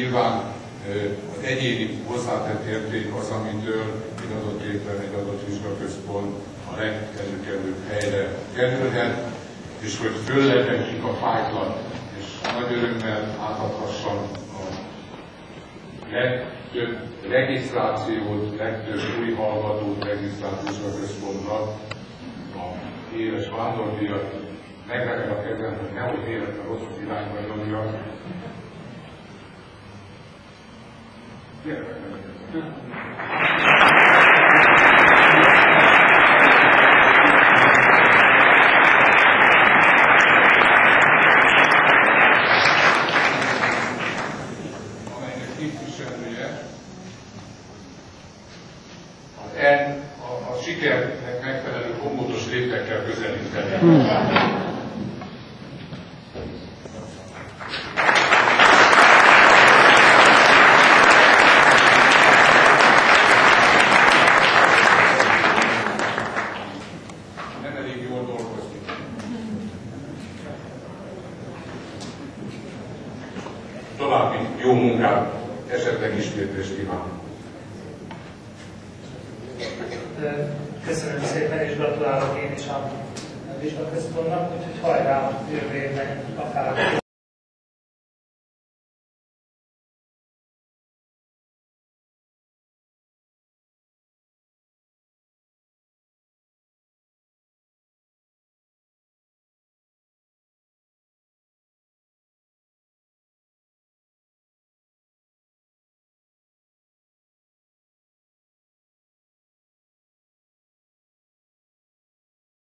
Nyilván az egyéni hozzátett érték az, amitől egy adott évben egy adott vizsgaközpont a legelőkelőbb helyre kerülhet, és hogy föllebeljük a fájtlat, és nagy örömmel átadhassam a legtöbb regisztrációt, legtöbb új hallgatót regisztrált vizsgaközpontnak a éves vándordíjat. Megregel a kezem, hogy nehogy véletlen rossz irányba nyomja. Amelynek képviselője a sikernek megfelelő komódos léptekkel közelíteni. További jó munkát, esetleg ismétlést kívánok. Köszönöm szépen, és gratulálok én is a vizsgaközpontnak, úgyhogy hajrá jövő évben akár